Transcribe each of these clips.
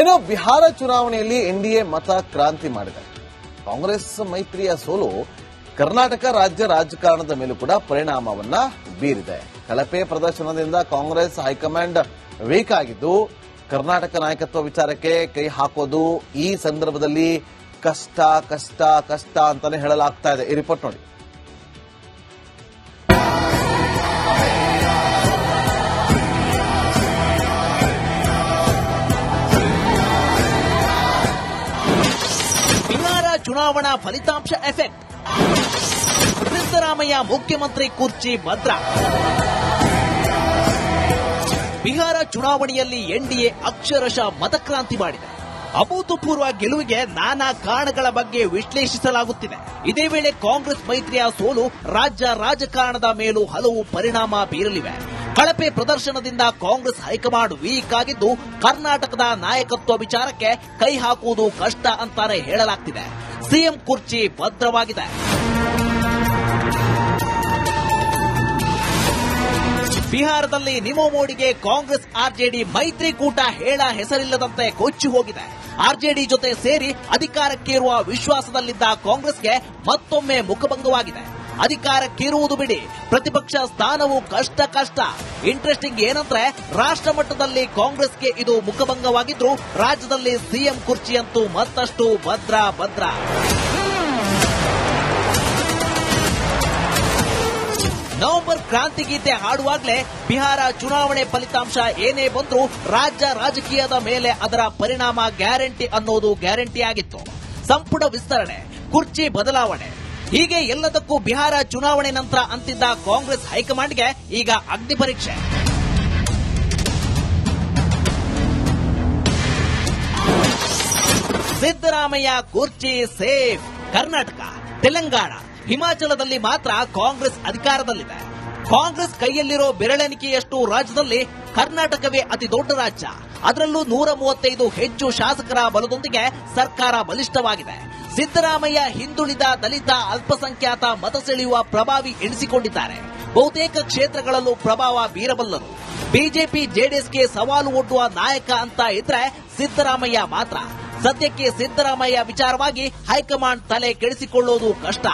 ಇನ್ನು ಬಿಹಾರ ಚುನಾವಣೆಯಲ್ಲಿ ಎನ್ಡಿಎ ಮತ ಕ್ರಾಂತಿ ಮಾಡಿದೆ. ಕಾಂಗ್ರೆಸ್ ಮೈತ್ರಿಯ ಸೋಲು ಕರ್ನಾಟಕ ರಾಜ್ಯ ರಾಜಕಾರಣದ ಮೇಲೂ ಕೂಡ ಪರಿಣಾಮವನ್ನ ಬೀರಿದೆ. ಕಳಪೆ ಪ್ರದರ್ಶನದಿಂದ ಕಾಂಗ್ರೆಸ್ ಹೈಕಮಾಂಡ್ ವೀಕ್ ಆಗಿದ್ದು, ಕರ್ನಾಟಕ ನಾಯಕತ್ವ ವಿಚಾರಕ್ಕೆ ಕೈ ಹಾಕೋದು ಈ ಸಂದರ್ಭದಲ್ಲಿ ಕಷ್ಟ ಕಷ್ಟ ಕಷ್ಟ ಅಂತಾನೆ ಹೇಳಲಾಗ್ತಾ ಇದೆ. ಈ ರಿಪೋರ್ಟ್ ನೋಡಿ. ಬಿಹಾರ ಚುನಾವಣಾ ಫಲಿತಾಂಶ ಎಫೆಕ್ಟ್. ಸಿದ್ದರಾಮಯ್ಯ ಮುಖ್ಯಮಂತ್ರಿ ಕುರ್ಚಿ ಭದ್ರ. ಬಿಹಾರ ಚುನಾವಣೆಯಲ್ಲಿ ಎನ್ಡಿಎ ಅಕ್ಷರಶಃ ಮತಕ್ರಾಂತಿ ಮಾಡಿದೆ. ಅಭೂತಪೂರ್ವ ಗೆಲುವಿಗೆ ನಾನಾ ಕಾರಣಗಳ ಬಗ್ಗೆ ವಿಶ್ಲೇಷಿಸಲಾಗುತ್ತಿದೆ. ಇದೇ ವೇಳೆ ಕಾಂಗ್ರೆಸ್ ಮೈತ್ರಿಯ ಸೋಲು ರಾಜ್ಯ ರಾಜಕಾರಣದ ಮೇಲೂ ಹಲವು ಪರಿಣಾಮ ಬೀರಲಿವೆ. ಕಳಪೆ ಪ್ರದರ್ಶನದಿಂದ ಕಾಂಗ್ರೆಸ್ ಹೈಕಮಾಂಡ್ ವೀಕ್ ಆಗಿದ್ದು, ಕರ್ನಾಟಕದ ನಾಯಕತ್ವ ವಿಚಾರಕ್ಕೆ ಕೈ ಹಾಕುವುದು ಕಷ್ಟ ಅಂತಾನೆ ಹೇಳಲಾಗ್ತಿದೆ. ಸಿಎಂ ಕುರ್ಚಿ ಭದ್ರವಾಗಿದೆ. ಬಿಹಾರದಲ್ಲಿ ನಿಮೋ ಮೋಡಿಗೆ ಕಾಂಗ್ರೆಸ್ ಆರ್ಜೆಡಿ ಮೈತ್ರಿಕೂಟ ಹೇಳ ಹೆಸರಿಲ್ಲದಂತೆ ಕೊಚ್ಚಿ ಹೋಗಿದೆ. ಆರ್ಜೆಡಿ ಜೊತೆ ಸೇರಿ ಅಧಿಕಾರಕ್ಕೇರುವ ವಿಶ್ವಾಸದಲ್ಲಿದ್ದ ಕಾಂಗ್ರೆಸ್ಗೆ ಮತ್ತೊಮ್ಮೆ ಮುಖಭಂಗವಾಗಿದೆ. ಅಧಿಕಾರಕ್ಕಿರುವುದು ಬಿಡಿ, ಪ್ರತಿಪಕ್ಷ ಸ್ಥಾನವೂ ಕಷ್ಟ. ಇಂಟ್ರೆಸ್ಟಿಂಗ್ ಏನಂದ್ರೆ, ರಾಷ್ಟ್ರ ಮಟ್ಟದಲ್ಲಿ ಕಾಂಗ್ರೆಸ್ಗೆ ಇದು ಮುಖಭಂಗವಾಗಿದ್ರು, ರಾಜ್ಯದಲ್ಲಿ ಸಿಎಂ ಕುರ್ಚಿಯಂತೂ ಮತ್ತಷ್ಟು ಭದ್ರ. ನವೆಂಬರ್ ಕ್ರಾಂತಿ ಗೀತೆ ಹಾಡುವಾಗಲೇ ಬಿಹಾರ ಚುನಾವಣೆ ಫಲಿತಾಂಶ ಏನೇ ಬಂದ್ರೂ ರಾಜ್ಯ ರಾಜಕೀಯದ ಮೇಲೆ ಅದರ ಪರಿಣಾಮ ಗ್ಯಾರಂಟಿ ಅನ್ನೋದು ಗ್ಯಾರಂಟಿಯಾಗಿತ್ತು. ಸಂಪುಟ ವಿಸ್ತರಣೆ, ಕುರ್ಚಿ ಬದಲಾವಣೆ, ಹೀಗೆ ಎಲ್ಲದಕ್ಕೂ ಬಿಹಾರ ಚುನಾವಣೆ ನಂತರ ಅಂತಿದ್ದ ಕಾಂಗ್ರೆಸ್ ಹೈಕಮಾಂಡ್ಗೆ ಈಗ ಅಗ್ನಿ ಪರೀಕ್ಷೆ. ಸಿದ್ದರಾಮಯ್ಯ ಕುರ್ಚಿ ಸೇಫ್. ಕರ್ನಾಟಕ, ತೆಲಂಗಾಣ, ಹಿಮಾಚಲದಲ್ಲಿ ಮಾತ್ರ ಕಾಂಗ್ರೆಸ್ ಅಧಿಕಾರದಲ್ಲಿದೆ. ಕಾಂಗ್ರೆಸ್ ಕೈಯಲ್ಲಿರೋ ಬೆರಳೆಣಿಕೆಯಷ್ಟು ರಾಜ್ಯದಲ್ಲಿ ಕರ್ನಾಟಕವೇ ಅತಿ ದೊಡ್ಡ ರಾಜ್ಯ. ಅದರಲ್ಲೂ 135 ಹೆಚ್ಚು ಶಾಸಕರ ಬಲದೊಂದಿಗೆ ಸರ್ಕಾರ ಬಲಿಷ್ಠವಾಗಿದೆ. ಸಿದ್ದರಾಮಯ್ಯ ಹಿಂದುಳಿದ, ದಲಿತ, ಅಲ್ಪಸಂಖ್ಯಾತ ಮತ ಸೆಳೆಯುವ ಪ್ರಭಾವಿ ಎನಿಸಿಕೊಂಡಿದ್ದಾರೆ. ಬಹುತೇಕ ಕ್ಷೇತ್ರಗಳಲ್ಲೂ ಪ್ರಭಾವ ಬೀರಬಲ್ಲರು. ಬಿಜೆಪಿ ಜೆಡಿಎಸ್ಗೆ ಸವಾಲು ಒಡ್ಡುವ ನಾಯಕ ಅಂತ ಇದ್ರೆ ಸಿದ್ದರಾಮಯ್ಯ ಮಾತ್ರ. ಸದ್ಯಕ್ಕೆ ಸಿದ್ದರಾಮಯ್ಯ ವಿಚಾರವಾಗಿ ಹೈಕಮಾಂಡ್ ತಲೆ ಕೆಡಿಸಿಕೊಳ್ಳೋದು ಕಷ್ಟ.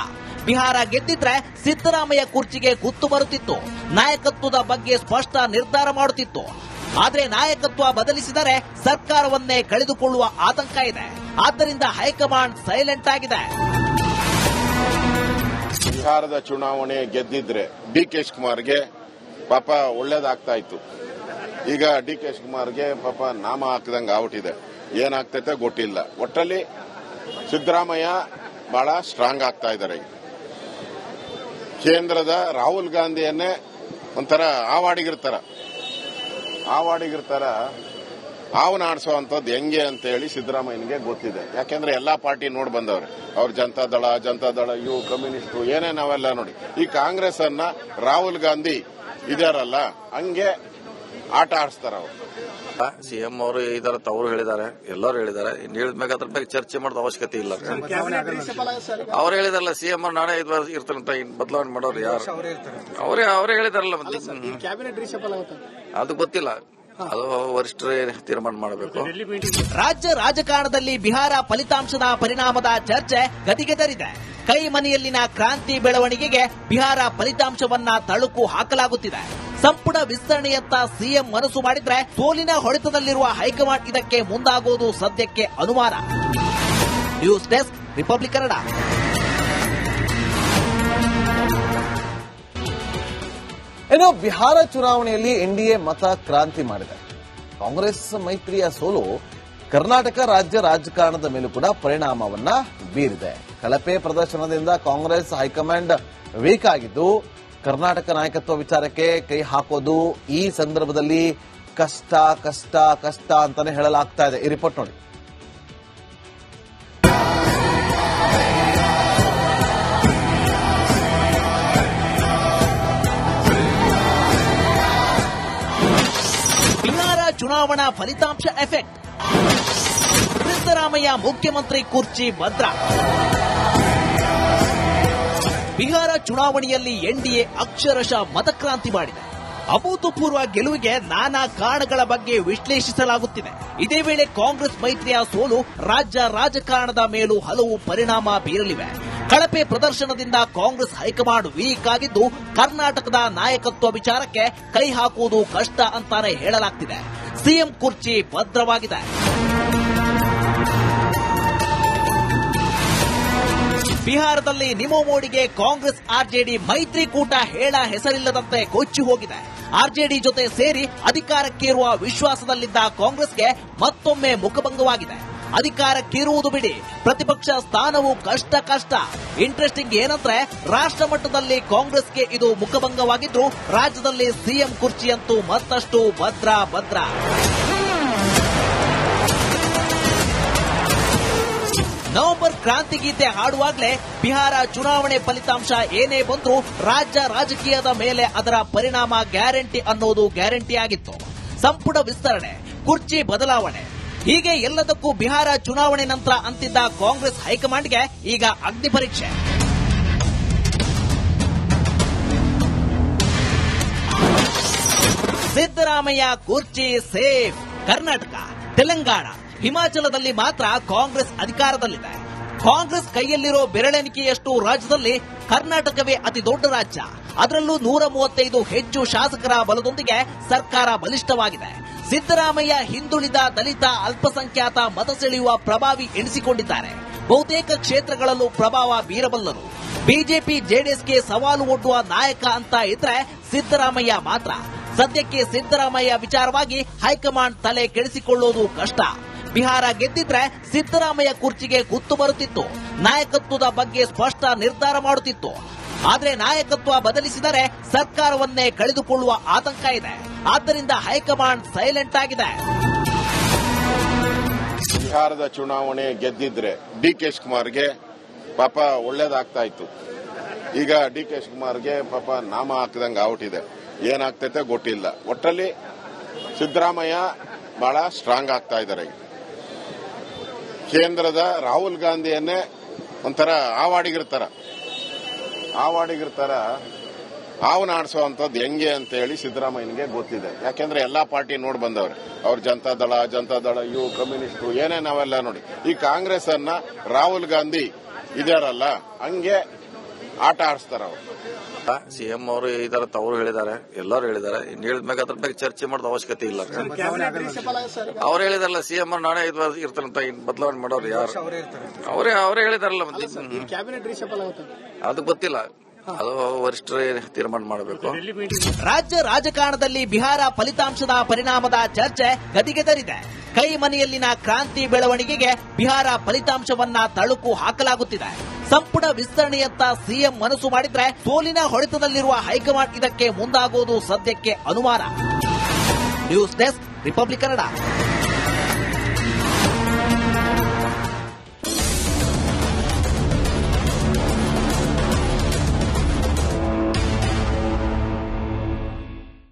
ಬಿಹಾರ ಗೆದ್ದಿದ್ರೆ ಸಿದ್ದರಾಮಯ್ಯ ಕುರ್ಚಿಗೆ ಗುತ್ತು ಬರುತ್ತಿತ್ತು, ನಾಯಕತ್ವದ ಬಗ್ಗೆ ಸ್ಪಷ್ಟ ನಿರ್ಧಾರ ಮಾಡುತ್ತಿತ್ತು. ಆದರೆ ನಾಯಕತ್ವ ಬದಲಿಸಿದರೆ ಸರ್ಕಾರವನ್ನೇ ಕಳೆದುಕೊಳ್ಳುವ ಆತಂಕ ಇದೆ. ಆದ್ದರಿಂದ ಹೈಕಮಾಂಡ್ ಸೈಲೆಂಟ್ ಆಗಿದೆ. ಬಿಹಾರದ ಚುನಾವಣೆ ಗೆದ್ದಿದ್ರೆ ಡಿಕೆ ಶಿವಕುಮಾರ್ಗೆ ಪಾಪ ಒಳ್ಳೇದಾಗ್ತಾ ಇತ್ತು. ಈಗ ಡಿಕೆ ಶಿವಕುಮಾರ್ಗೆ ಪಾಪ ನಾಮ ಹಾಕಿದಂಗೆ ಆಗ್ಬಿಟ್ಟಿದೆ. ಏನಾಗ್ತೈತೆ ಗೊತ್ತಿಲ್ಲ. ಒಟ್ಟಲ್ಲಿ ಸಿದ್ದರಾಮಯ್ಯ ಬಹಳ ಸ್ಟ್ರಾಂಗ್ ಆಗ್ತಾ ಇದ್ದಾರೆ. ಕೇಂದ್ರದ ರಾಹುಲ್ ಗಾಂಧಿಯನ್ನೇ ಒಂಥರ ಆವಾಡಿಗಿರ್ತಾರ ಅವನ ಆಡಿಸುವಂತದ್ದು ಹೆಂಗೆ ಅಂತ ಹೇಳಿ ಸಿದ್ದರಾಮಯ್ಯನಿಗೆ ಗೊತ್ತಿದೆ. ಯಾಕೆಂದ್ರೆ ಎಲ್ಲಾ ಪಾರ್ಟಿ ನೋಡಿ ಬಂದವ್ರೆ. ಅವ್ರ ಜನತಾದಳ ಇವು ಕಮ್ಯುನಿಸ್ಟ್ ಏನೇ ನಾವೆಲ್ಲ ನೋಡಿ. ಈ ಕಾಂಗ್ರೆಸ್ ಅನ್ನ ರಾಹುಲ್ ಗಾಂಧಿ ಇದಾರಲ್ಲ ಹಂಗೆ ಆಟ ಆಡಿಸ್ತಾರ ಅವರು. ಸಿಎಂ ಅವರು ಇದರ ಅವರು ಹೇಳಿದ್ದಾರೆ, ಎಲ್ಲರೂ ಹೇಳಿದ್ದಾರೆ. ಇನ್ನು ಹೇಳಿದ್ಮೇಲೆ ಅದ್ರ ಬಗ್ಗೆ ಚರ್ಚೆ ಮಾಡೋದು ಅವಶ್ಯಕತೆ ಇಲ್ಲ. ಅವ್ರು ಹೇಳಿದಾರಲ್ಲ, ಸಿಎಂ ಅವ್ರು ನಾನೇ ಇರ್ತಾರಂತ ಬದಲಾವಣೆ ಮಾಡೋರು ಯಾರು? ಅವರೇ ಹೇಳಿದಾರಲ್ಲ. ಅದು ಗೊತ್ತಿಲ್ಲ, ಅದು ವರಿಷ್ಠರೇ ತೀರ್ಮಾನ ಮಾಡಬೇಕು. ರಾಜ್ಯ ರಾಜಕಾರಣದಲ್ಲಿ ಬಿಹಾರ ಫಲಿತಾಂಶದ ಪರಿಣಾಮದ ಚರ್ಚೆ ಗತಿಗೆದರಿದೆ. ಕೈ ಮನೆಯಲ್ಲಿನ ಕ್ರಾಂತಿ ಬೆಳವಣಿಗೆಗೆ ಬಿಹಾರ ಫಲಿತಾಂಶವನ್ನ ತಳುಕು ಹಾಕಲಾಗುತ್ತಿದೆ. ಸಂಪುಟ ವಿಸ್ತರಣೆಯತ್ತ ಸಿಎಂ ಮನಸ್ಸು ಮಾಡಿದ್ರೆ ಸೋಲಿನ ಹೊಡೆತದಲ್ಲಿರುವ ಹೈಕಮಾಂಡ್ ಇದಕ್ಕೆ ಮುಂದಾಗೋದು ಸದ್ಯಕ್ಕೆ ಅನುಮಾನ. News desk, republic Kannada. ಇನ್ನು ಬಿಹಾರ ಚುನಾವಣೆಯಲ್ಲಿ ಎನ್ಡಿಎ ಮತ ಕ್ರಾಂತಿ ಮಾಡಿದೆ. ಕಾಂಗ್ರೆಸ್ ಮೈತ್ರಿಯ ಸೋಲು ಕರ್ನಾಟಕ ರಾಜ್ಯ ರಾಜಕಾರಣದ ಮೇಲೂ ಕೂಡ ಪರಿಣಾಮವನ್ನ ಬೀರಿದೆ. ಕಳಪೆ ಪ್ರದರ್ಶನದಿಂದ ಕಾಂಗ್ರೆಸ್ ಹೈಕಮಾಂಡ್ ವೀಕ್ ಆಗಿದ್ದು, ಕರ್ನಾಟಕ ನಾಯಕತ್ವ ವಿಚಾರಕ್ಕೆ ಕೈ ಹಾಕೋದು ಈ ಸಂದರ್ಭದಲ್ಲಿ ಕಷ್ಟ ಅಂತಾನೆ ಹೇಳಲಾಗ್ತಾ ಇದೆ. ಈ ರಿಪೋರ್ಟ್ ನೋಡಿ. ಬಿಹಾರ ಚುನಾವಣಾ ಫಲಿತಾಂಶ ಎಫೆಕ್ಟ್. ಸಿದ್ದರಾಮಯ್ಯ ಮುಖ್ಯಮಂತ್ರಿ ಕುರ್ಚಿ ಭದ್ರ. ಬಿಹಾರ ಚುನಾವಣೆಯಲ್ಲಿ ಎನ್ಡಿಎ ಅಕ್ಷರಶಃ ಮತಕ್ರಾಂತಿ ಮಾಡಿದೆ. ಅಭೂತಪೂರ್ವ ಗೆಲುವಿಗೆ ನಾನಾ ಕಾರಣಗಳ ಬಗ್ಗೆ ವಿಶ್ಲೇಷಿಸಲಾಗುತ್ತಿದೆ. ಇದೇ ವೇಳೆ ಕಾಂಗ್ರೆಸ್ ಮೈತ್ರಿಯ ಸೋಲು ರಾಜ್ಯ ರಾಜಕಾರಣದ ಮೇಲೂ ಹಲವು ಪರಿಣಾಮ ಬೀರಲಿವೆ. ಕಳಪೆ ಪ್ರದರ್ಶನದಿಂದ ಕಾಂಗ್ರೆಸ್ ಹೈಕಮಾಂಡ್ ವೀಕ್ ಆಗಿದ್ದು ಕರ್ನಾಟಕದ ನಾಯಕತ್ವ ವಿಚಾರಕ್ಕೆ ಕೈ ಹಾಕುವುದು ಕಷ್ಟ ಅಂತಾನೆ ಹೇಳಲಾಗ್ತಿದೆ. ಸಿಎಂ ಕುರ್ಚಿ ಭದ್ರವಾಗಿದೆ. ಬಿಹಾರದಲ್ಲಿ ನಿಮೋ ಮೋಡಿಗೆ ಕಾಂಗ್ರೆಸ್ ಆರ್ಜೆಡಿ ಮೈತ್ರಿಕೂಟ ಹೇಳ ಹೆಸರಿಲ್ಲದಂತೆ ಕೊಚ್ಚಿ ಹೋಗಿದೆ. ಆರ್ಜೆಡಿ ಜೊತೆ ಸೇರಿ ಅಧಿಕಾರಕ್ಕೇರುವ ವಿಶ್ವಾಸದಲ್ಲಿದ್ದ ಕಾಂಗ್ರೆಸ್ಗೆ ಮತ್ತೊಮ್ಮೆ ಮುಖಭಂಗವಾಗಿದೆ. ಅಧಿಕಾರಕ್ಕಿರುವುದು ಬಿಡಿ, ಪ್ರತಿಪಕ್ಷ ಸ್ಥಾನವೂ ಕಷ್ಟ. ಇಂಟ್ರೆಸ್ಟಿಂಗ್ ಏನಂದ್ರೆ ರಾಷ್ಟ್ರ ಮಟ್ಟದಲ್ಲಿ ಕಾಂಗ್ರೆಸ್ಗೆ ಇದು ಮುಖಭಂಗವಾಗಿದ್ರು ರಾಜ್ಯದಲ್ಲಿ ಸಿಎಂ ಕುರ್ಚಿಯಂತೂ ಮತ್ತಷ್ಟು ಭದ್ರ. ನವೆಂಬರ್ ಕ್ರಾಂತಿ ಗೀತೆ ಹಾಡುವಾಗಲೇ ಬಿಹಾರ ಚುನಾವಣೆ ಫಲಿತಾಂಶ ಏನೇ ಬಂದ್ರೂ ರಾಜ್ಯ ರಾಜಕೀಯದ ಮೇಲೆ ಅದರ ಪರಿಣಾಮ ಗ್ಯಾರಂಟಿ ಅನ್ನೋದು ಗ್ಯಾರಂಟಿಯಾಗಿತ್ತು. ಸಂಪುಟ ವಿಸ್ತರಣೆ, ಕುರ್ಚಿ ಬದಲಾವಣೆ, ಹೀಗೆ ಎಲ್ಲದಕ್ಕೂ ಬಿಹಾರ ಚುನಾವಣೆ ನಂತರ ಅಂತಿದ್ದ ಕಾಂಗ್ರೆಸ್ ಹೈಕಮಾಂಡ್ಗೆ ಈಗ ಅಗ್ನಿ ಪರೀಕ್ಷೆ. ಸಿದ್ದರಾಮಯ್ಯ ಕುರ್ಚಿ ಸೇಫ್. ಕರ್ನಾಟಕ, ತೆಲಂಗಾಣ, ಹಿಮಾಚಲದಲ್ಲಿ ಮಾತ್ರ ಕಾಂಗ್ರೆಸ್ ಅಧಿಕಾರದಲ್ಲಿದೆ. ಕಾಂಗ್ರೆಸ್ ಕೈಯಲ್ಲಿರೋ ಬೆರಳೆಣಿಕೆಯಷ್ಟು ರಾಜ್ಯದಲ್ಲಿ ಕರ್ನಾಟಕವೇ ಅತಿ ದೊಡ್ಡ ರಾಜ್ಯ. ಅದರಲ್ಲೂ 135 ಹೆಚ್ಚು ಶಾಸಕರ ಬಲದೊಂದಿಗೆ ಸರ್ಕಾರ ಬಲಿಷ್ಠವಾಗಿದೆ. ಸಿದ್ದರಾಮಯ್ಯ ಹಿಂದುಳಿದ, ದಲಿತ, ಅಲ್ಪಸಂಖ್ಯಾತ ಮತ ಸೆಳೆಯುವ ಪ್ರಭಾವಿ ಎನಿಸಿಕೊಂಡಿದ್ದಾರೆ. ಬಹುತೇಕ ಕ್ಷೇತ್ರಗಳಲ್ಲೂ ಪ್ರಭಾವ ಬೀರಬಲ್ಲರು. ಬಿಜೆಪಿ ಜೆಡಿಎಸ್ಗೆ ಸವಾಲು ಒಡ್ಡುವ ನಾಯಕ ಅಂತ ಇದ್ರೆ ಸಿದ್ದರಾಮಯ್ಯ ಮಾತ್ರ. ಸದ್ಯಕ್ಕೆ ಸಿದ್ದರಾಮಯ್ಯ ವಿಚಾರವಾಗಿ ಹೈಕಮಾಂಡ್ ತಲೆ ಕೆಡಿಸಿಕೊಳ್ಳೋದು ಕಷ್ಟ. ಬಿಹಾರ ಗೆದ್ದಿದ್ರೆ ಸಿದ್ದರಾಮಯ್ಯ ಕುರ್ಚಿಗೆ ಗುತ್ತು ಬರುತ್ತಿತ್ತು, ನಾಯಕತ್ವದ ಬಗ್ಗೆ ಸ್ಪಷ್ಟ ನಿರ್ಧಾರ ಮಾಡುತ್ತಿತ್ತು. ಆದರೆ ನಾಯಕತ್ವ ಬದಲಿಸಿದರೆ ಸರ್ಕಾರವನ್ನೇ ಕಳೆದುಕೊಳ್ಳುವ ಆತಂಕ ಇದೆ. ಆದ್ದರಿಂದ ಹೈಕಮಾಂಡ್ ಸೈಲೆಂಟ್ ಆಗಿದೆ. ಬಿಹಾರದ ಚುನಾವಣೆ ಗೆದ್ದಿದ್ರೆ ಡಿಕೆ ಶಿವಕುಮಾರ್ಗೆ ಪಾಪ ಒಳ್ಳೇದಾಗ್ತಾ ಇತ್ತು. ಈಗ ಡಿಕೆ ಶಿವಕುಮಾರ್ಗೆ ಪಾಪ ನಾಮ ಹಾಕಿದಂಗೆ ಔಟಿದೆ. ಏನಾಗ್ತೈತೆ ಗೊತ್ತಿಲ್ಲ. ಒಟ್ಟಲ್ಲಿ ಸಿದ್ದರಾಮಯ್ಯ ಬಹಳ ಸ್ಟ್ರಾಂಗ್ ಆಗ್ತಾ ಇದ್ದಾರೆ. ಕೇಂದ್ರದ ರಾಹುಲ್ ಗಾಂಧಿಯನ್ನೇ ಒಂಥರ ಆವಾಡಿಗಿರ್ತಾರ ಅವನ ಆಡಿಸುವಂತದ್ದು ಹೆಂಗೆ ಅಂತ ಹೇಳಿ ಸಿದ್ದರಾಮಯ್ಯನಿಗೆ ಗೊತ್ತಿದೆ. ಯಾಕೆಂದ್ರೆ ಎಲ್ಲಾ ಪಾರ್ಟಿ ನೋಡಿ ಬಂದವ್ರೆ. ಅವ್ರ ಜನತಾದಳ ಇವು ಕಮ್ಯುನಿಸ್ಟು ಏನೇ ನಾವೆಲ್ಲ ನೋಡಿ. ಈ ಕಾಂಗ್ರೆಸ್ ಅನ್ನ ರಾಹುಲ್ ಗಾಂಧಿ ಇದಾರಲ್ಲ ಹಂಗೆ ಆಟ ಆಡಿಸ್ತಾರ ಅವರು. ಸಿಎಂ ಅವರು ಇದರ ತವರು ಹೇಳಿದ್ದಾರೆ, ಎಲ್ಲರೂ ಹೇಳಿದ್ದಾರೆ. ಇನ್ನು ಹೇಳಿದ್ಮ್ಯಾಗ ಅದ್ರ ಬಗ್ಗೆ ಚರ್ಚೆ ಮಾಡೋದು ಅವಶ್ಯಕತೆ ಇಲ್ಲ. ಅವ್ರು ಹೇಳಿದಾರಲ್ಲ, ಸಿಎಂ ಅವ್ರು ನಾನೇ ಇರ್ತಾರಂತ ಬದಲಾವಣೆ ಮಾಡೋರು ಯಾರು? ಅವರೇ ಹೇಳಿದಾರಲ್ಲ. ಅದು ಗೊತ್ತಿಲ್ಲ, ಅದು ವರಿಷ್ಠರೇ ತೀರ್ಮಾನ ಮಾಡಬೇಕು. ರಾಜ್ಯ ರಾಜಕಾರಣದಲ್ಲಿ ಬಿಹಾರ ಫಲಿತಾಂಶದ ಪರಿಣಾಮದ ಚರ್ಚೆ ಗದಿಗೆದರಿದೆ. ಕೈ ಮನೆಯಲ್ಲಿನ ಕ್ರಾಂತಿ ಬೆಳವಣಿಗೆಗೆ ಬಿಹಾರ ಫಲಿತಾಂಶವನ್ನ ತಳುಕು ಹಾಕಲಾಗುತ್ತಿದೆ. ಸಂಪುಟ ವಿಸ್ತರಣೆಯತ್ತ ಸಿಎಂ ಮನಸ್ಸು ಮಾಡಿದ್ರೆ ಸೋಲಿನ ಹೊಡೆತದಲ್ಲಿರುವ ಹೈಕಮಾಂಡ್ ಇದಕ್ಕೆ ಮುಂದಾಗೋದು ಸದ್ಯಕ್ಕೆ ಅನುಮಾನ. News desk, republic Kannada.